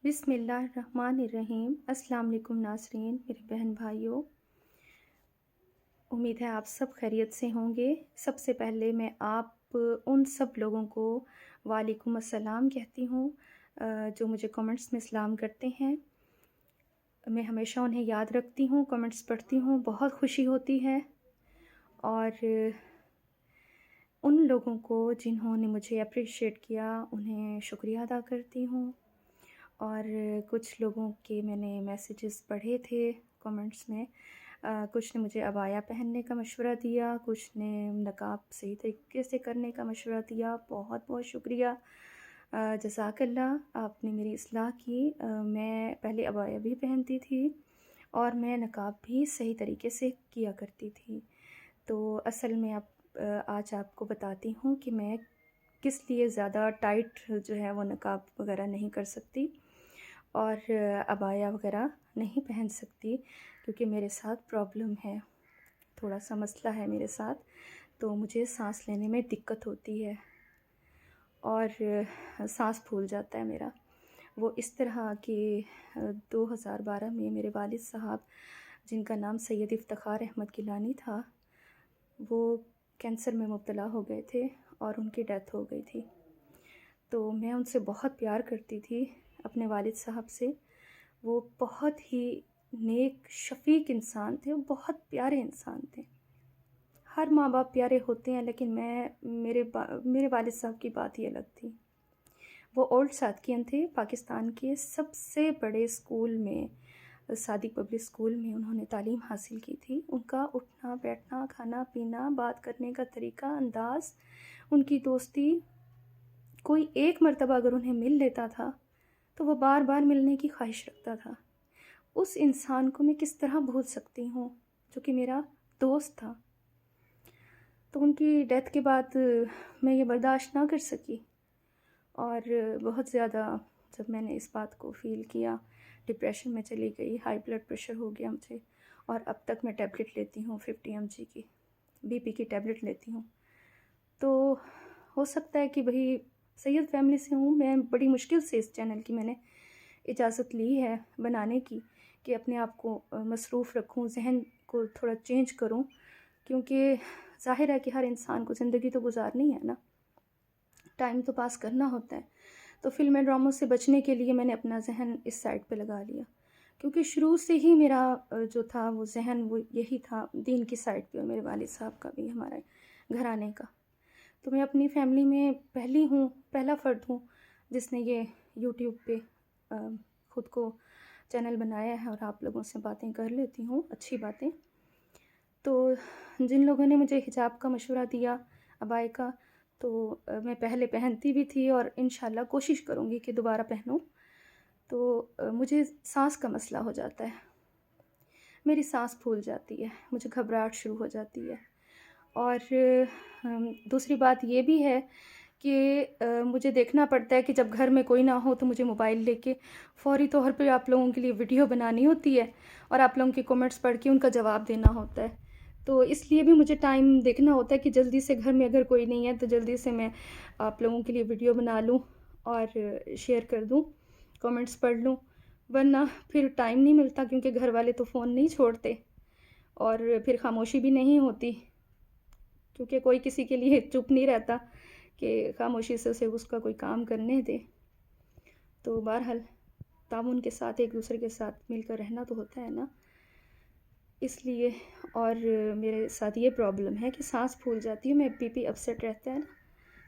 بسم اللہ الرحمن الرحیم۔ السلام علیکم ناظرین، میرے بہن بھائیوں، امید ہے آپ سب خیریت سے ہوں گے۔ سب سے پہلے میں آپ ان سب لوگوں کو وعلیکم السلام کہتی ہوں جو مجھے کمنٹس میں سلام کرتے ہیں۔ میں ہمیشہ انہیں یاد رکھتی ہوں، کمنٹس پڑھتی ہوں، بہت خوشی ہوتی ہے۔ اور ان لوگوں کو جنہوں نے مجھے اپریشیٹ کیا انہیں شکریہ ادا کرتی ہوں۔ اور کچھ لوگوں کے میں نے میسیجز پڑھے تھے کمنٹس میں، کچھ نے مجھے عبایا پہننے کا مشورہ دیا، کچھ نے نقاب صحیح طریقے سے کرنے کا مشورہ دیا۔ بہت بہت شکریہ، جزاک اللہ، آپ نے میری اصلاح کی۔ میں پہلے عبایا بھی پہنتی تھی اور میں نقاب بھی صحیح طریقے سے کیا کرتی تھی۔ تو اصل میں آج آپ کو بتاتی ہوں کہ میں کس لیے زیادہ ٹائٹ جو ہے وہ نقاب وغیرہ نہیں کر سکتی اور عبایا وغیرہ نہیں پہن سکتی، کیونکہ میرے ساتھ پرابلم ہے، تھوڑا سا مسئلہ ہے میرے ساتھ، تو مجھے سانس لینے میں دقت ہوتی ہے اور سانس پھول جاتا ہے میرا۔ وہ اس طرح کہ 2012 میں میرے والد صاحب، جن کا نام سید افتخار احمد گیلانی تھا، وہ کینسر میں مبتلا ہو گئے تھے اور ان کی ڈیتھ ہو گئی تھی۔ تو میں ان سے بہت پیار کرتی تھی، اپنے والد صاحب سے۔ وہ بہت ہی نیک شفیق انسان تھے، وہ بہت پیارے انسان تھے۔ ہر ماں باپ پیارے ہوتے ہیں، لیکن میرے والد صاحب کی بات ہی الگ تھی۔ وہ اولڈ صادقین تھے، پاکستان کے سب سے بڑے اسکول میں، صادق پبلک اسکول میں انہوں نے تعلیم حاصل کی تھی۔ ان کا اٹھنا بیٹھنا، کھانا پینا، بات کرنے کا طریقہ، انداز، ان کی دوستی، کوئی ایک مرتبہ اگر انہیں مل لیتا تھا تو وہ بار بار ملنے کی خواہش رکھتا تھا۔ اس انسان کو میں کس طرح بھول سکتی ہوں جو کہ میرا دوست تھا۔ تو ان کی ڈیتھ کے بعد میں یہ برداشت نہ کر سکی اور بہت زیادہ جب میں نے اس بات کو فیل کیا، ڈپریشن میں چلی گئی، ہائی بلڈ پریشر ہو گیا مجھے، اور اب تک میں ٹیبلٹ لیتی ہوں 50 mg کی، بی پی کی ٹیبلٹ لیتی ہوں۔ تو ہو سکتا ہے کہ وہی سید فیملی سے ہوں، میں بڑی مشکل سے اس چینل کی میں نے اجازت لی ہے بنانے کی، کہ اپنے آپ کو مصروف رکھوں، ذہن کو تھوڑا چینج کروں، کیونکہ ظاہر ہے کہ ہر انسان کو زندگی تو گزارنی ہے نا، ٹائم تو پاس کرنا ہوتا ہے۔ تو فلم ڈراموں سے بچنے کے لیے میں نے اپنا ذہن اس سائڈ پہ لگا لیا، کیونکہ شروع سے ہی میرا جو تھا وہ ذہن وہ یہی تھا، دین کی سائڈ پہ، اور میرے والد صاحب کا بھی، ہمارے گھرانے کا۔ تو میں اپنی فیملی میں پہلا فرد ہوں جس نے یہ یوٹیوب پہ خود کو چینل بنایا ہے اور آپ لوگوں سے باتیں کر لیتی ہوں، اچھی باتیں۔ تو جن لوگوں نے مجھے حجاب کا مشورہ دیا، عبایا کا، تو میں پہلے پہنتی بھی تھی اور انشاءاللہ کوشش کروں گی کہ دوبارہ پہنوں۔ تو مجھے سانس کا مسئلہ ہو جاتا ہے، میری سانس پھول جاتی ہے، مجھے گھبراہٹ شروع ہو جاتی ہے۔ اور دوسری بات یہ بھی ہے کہ مجھے دیکھنا پڑتا ہے کہ جب گھر میں کوئی نہ ہو تو مجھے موبائل لے کے فوری طور پہ آپ لوگوں کے لیے ویڈیو بنانی ہوتی ہے اور آپ لوگوں کے کمنٹس پڑھ کے ان کا جواب دینا ہوتا ہے۔ تو اس لیے بھی مجھے ٹائم دیکھنا ہوتا ہے کہ جلدی سے گھر میں اگر کوئی نہیں ہے تو جلدی سے میں آپ لوگوں کے لیے ویڈیو بنا لوں اور شیئر کر دوں، کمنٹس پڑھ لوں، ورنہ پھر ٹائم نہیں ملتا، کیونکہ گھر والے تو فون نہیں چھوڑتے اور پھر خاموشی بھی نہیں ہوتی، کیونکہ کوئی کسی کے لیے چپ نہیں رہتا کہ خاموشی سے اسے اس کا کوئی کام کرنے دے۔ تو بہرحال تعاون کے ساتھ ایک دوسرے کے ساتھ مل کر رہنا تو ہوتا ہے نا، اس لیے۔ اور میرے ساتھ یہ پرابلم ہے کہ سانس پھول جاتی ہے، میں بی پی اپسیٹ رہتا ہے نا،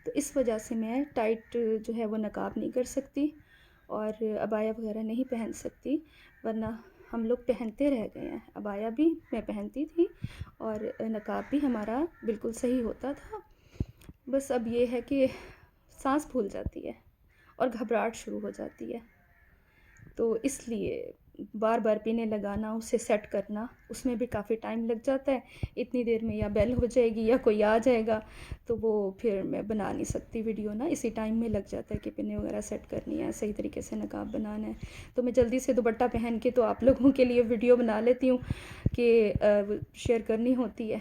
تو اس وجہ سے میں ٹائٹ جو ہے وہ نقاب نہیں کر سکتی اور عبایا وغیرہ نہیں پہن سکتی، ورنہ ہم لوگ پہنتے رہ گئے ہیں۔ عبایا بھی میں پہنتی تھی اور نقاب بھی ہمارا بالکل صحیح ہوتا تھا، بس اب یہ ہے کہ سانس پھول جاتی ہے اور گھبراہٹ شروع ہو جاتی ہے، تو اس لیے بار بار پینے لگانا، اسے سیٹ کرنا، اس میں بھی کافی ٹائم لگ جاتا ہے۔ اتنی دیر میں یا بیل ہو جائے گی یا کوئی آ جائے گا، تو وہ پھر میں بنا نہیں سکتی ویڈیو نا، اسی ٹائم میں لگ جاتا ہے کہ پنیں وغیرہ سیٹ کرنی ہے، صحیح طریقے سے نقاب بنانا ہے۔ تو میں جلدی سے دوپٹہ پہن کے تو آپ لوگوں کے لیے ویڈیو بنا لیتی ہوں کہ شیئر کرنی ہوتی ہے،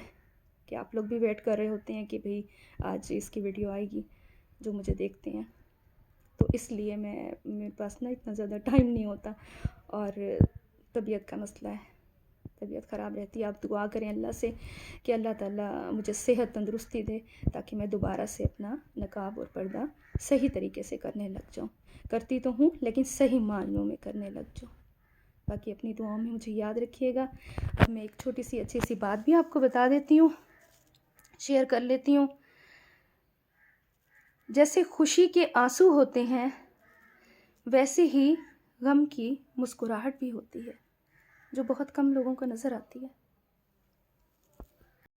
کہ آپ لوگ بھی ویٹ کر رہے ہوتے ہیں کہ بھئی آج اس کی ویڈیو آئے گی جو مجھے دیکھتے ہیں۔ تو اس لیے میرے پاس نا اتنا زیادہ ٹائم نہیں ہوتا، اور طبیعت کا مسئلہ ہے، طبیعت خراب رہتی ہے۔ آپ دعا کریں اللہ سے کہ اللہ تعالیٰ مجھے صحت تندرستی دے تاکہ میں دوبارہ سے اپنا نقاب اور پردہ صحیح طریقے سے کرنے لگ جاؤں۔ کرتی تو ہوں لیکن صحیح معنوں میں کرنے لگ جاؤں۔ باقی اپنی دعاؤں میں مجھے یاد رکھیے گا۔ اب میں ایک چھوٹی سی اچھی سی بات بھی آپ کو بتا دیتی ہوں، شیئر کر لیتی ہوں۔ جیسے خوشی کے آنسو ہوتے ہیں ویسے ہی غم کی مسکراہٹ بھی ہوتی ہے، جو بہت کم لوگوں کو نظر آتی ہے۔